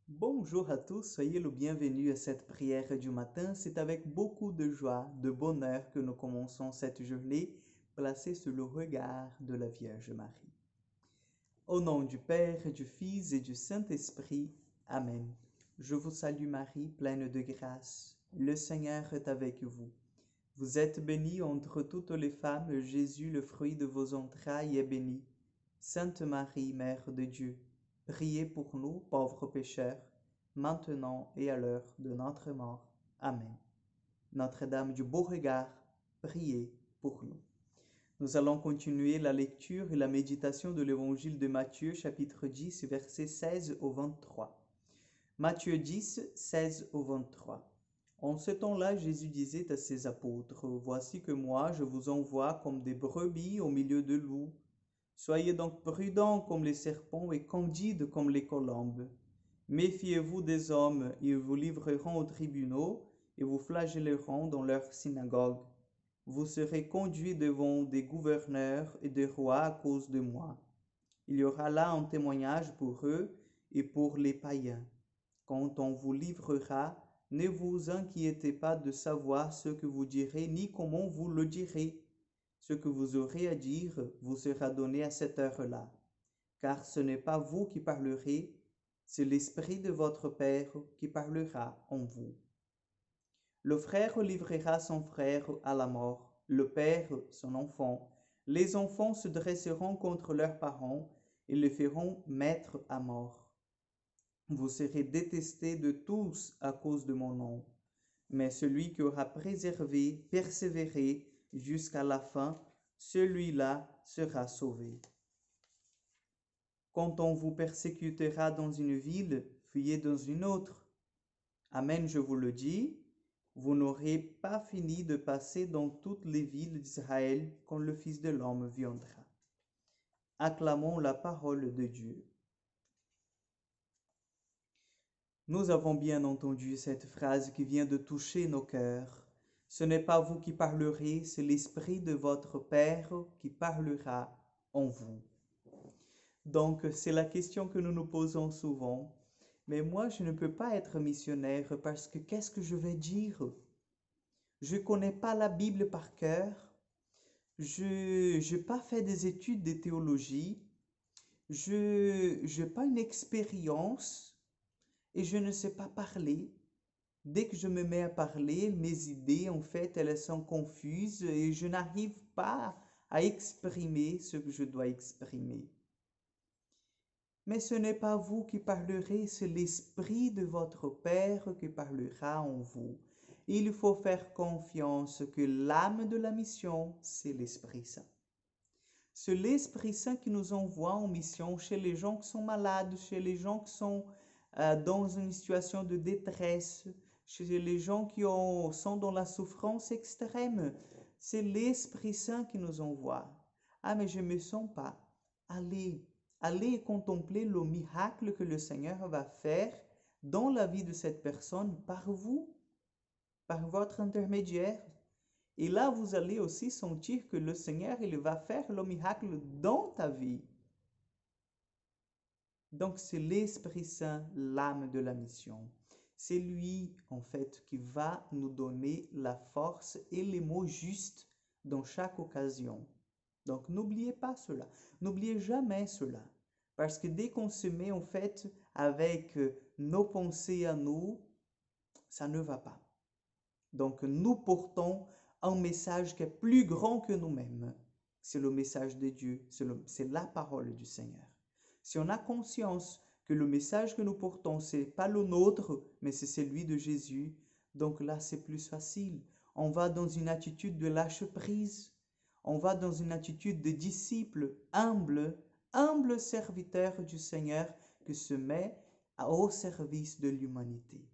Bonjour à tous, soyez le bienvenu à cette prière du matin. C'est avec beaucoup de joie, de bonheur que nous commençons cette journée placée sous le regard de la Vierge Marie. Au nom du Père, du Fils et du Saint-Esprit. Amen. Je vous salue Marie, pleine de grâce. Le Seigneur est avec vous. Vous êtes bénie entre toutes les femmes, Jésus, le fruit de vos entrailles, est béni. Sainte Marie, Mère de Dieu, priez pour nous, pauvres pécheurs, maintenant et à l'heure de notre mort. Amen. Notre-Dame du Beauregard, priez pour nous. Nous allons continuer la lecture et la méditation de l'Évangile de Matthieu, chapitre 10, versets 16 au 23. Matthieu 10, 16 au 23. En ce temps-là, Jésus disait à ses apôtres, voici que moi, je vous envoie comme des brebis au milieu de loups. Soyez donc prudents comme les serpents et candides comme les colombes. Méfiez-vous des hommes, ils vous livreront aux tribunaux et vous flagelleront dans leurs synagogues. Vous serez conduits devant des gouverneurs et des rois à cause de moi. Il y aura là un témoignage pour eux et pour les païens. Quand on vous livrera, ne vous inquiétez pas de savoir ce que vous direz ni comment vous le direz. Ce que vous aurez à dire vous sera donné à cette heure-là, car ce n'est pas vous qui parlerez, c'est l'Esprit de votre Père qui parlera en vous. Le frère livrera son frère à la mort, le père son enfant. Les enfants se dresseront contre leurs parents et les feront mettre à mort. Vous serez détestés de tous à cause de mon nom, mais celui qui aura persévéré jusqu'à la fin, celui-là sera sauvé. Quand on vous persécutera dans une ville, fuyez dans une autre. Amen, je vous le dis, vous n'aurez pas fini de passer dans toutes les villes d'Israël quand le Fils de l'homme viendra. Acclamons la parole de Dieu. Nous avons bien entendu cette phrase qui vient de toucher nos cœurs. Ce n'est pas vous qui parlerez, c'est l'Esprit de votre Père qui parlera en vous. Donc, c'est la question que nous nous posons souvent. Mais moi, je ne peux pas être missionnaire parce que qu'est-ce que je vais dire? Je ne connais pas la Bible par cœur. Je n'ai pas fait des études de théologie. Je n'ai pas une expérience et je ne sais pas parler. Dès que je me mets à parler, mes idées, en fait, elles sont confuses et je n'arrive pas à exprimer ce que je dois exprimer. Mais ce n'est pas vous qui parlerez, c'est l'Esprit de votre Père qui parlera en vous. Il faut faire confiance que l'âme de la mission, c'est l'Esprit Saint. C'est l'Esprit Saint qui nous envoie en mission chez les gens qui sont malades, chez les gens qui sont dans une situation de détresse, chez les gens qui sont dans la souffrance extrême. C'est l'Esprit Saint qui nous envoie. Ah, mais je ne me sens pas. Allez contempler le miracle que le Seigneur va faire dans la vie de cette personne par vous, par votre intermédiaire. Et là, vous allez aussi sentir que le Seigneur, il va faire le miracle dans ta vie. Donc, c'est l'Esprit Saint, l'âme de la mission. C'est lui, en fait, qui va nous donner la force et les mots justes dans chaque occasion. Donc, n'oubliez pas cela. N'oubliez jamais cela. Parce que dès qu'on se met, en fait, avec nos pensées à nous, ça ne va pas. Donc, nous portons un message qui est plus grand que nous-mêmes. C'est le message de Dieu, c'est la parole du Seigneur. Si on a conscience que le message que nous portons, ce n'est pas le nôtre, mais c'est celui de Jésus, donc là, c'est plus facile. On va dans une attitude de lâche-prise. On va dans une attitude de disciple humble, humble serviteur du Seigneur qui se met au service de l'humanité.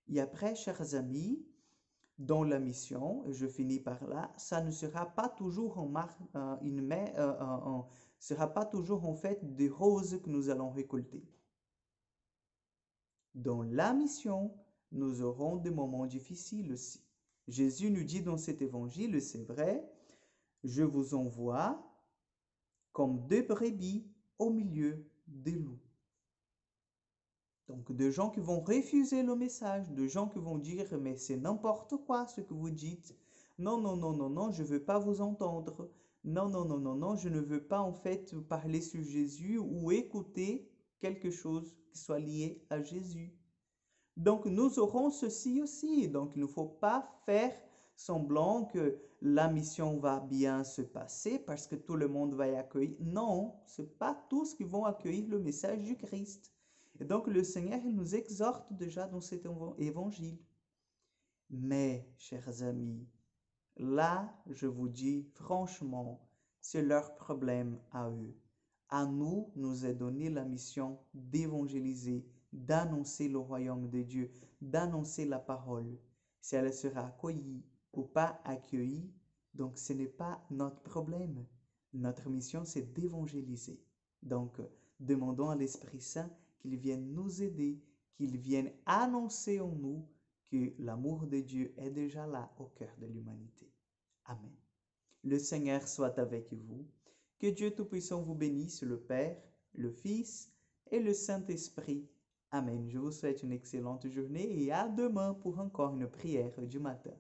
Et après, chers amis, dans la mission, et je finis par là, ça ne sera pas toujours sera pas toujours en fait des roses que nous allons récolter. Dans la mission, nous aurons des moments difficiles aussi. Jésus nous dit dans cet évangile, c'est vrai, je vous envoie comme deux brebis au milieu des loups. Donc, de gens qui vont refuser le message, de gens qui vont dire, mais c'est n'importe quoi ce que vous dites. Non, non, non, non, non, je ne veux pas vous entendre. Non, non, non, non, non, je ne veux pas en fait parler sur Jésus ou écouter quelque chose qui soit lié à Jésus. Donc, nous aurons ceci aussi. Donc, il ne faut pas faire semblant que la mission va bien se passer parce que tout le monde va y accueillir. Non, ce n'est pas tous qui vont accueillir le message du Christ. Et donc, le Seigneur, il nous exhorte déjà dans cet évangile. Mais, chers amis, là, je vous dis franchement, c'est leur problème à eux. À nous, nous est donné la mission d'évangéliser, d'annoncer le royaume de Dieu, d'annoncer la parole. Si elle sera accueillie ou pas accueillie, donc ce n'est pas notre problème. Notre mission, c'est d'évangéliser. Donc, demandons à l'Esprit Saint qu'il vienne nous aider, qu'il vienne annoncer en nous que l'amour de Dieu est déjà là au cœur de l'humanité. Amen. Le Seigneur soit avec vous. Que Dieu Tout-Puissant vous bénisse, le Père, le Fils et le Saint-Esprit. Amen. Je vous souhaite une excellente journée et à demain pour encore une prière du matin.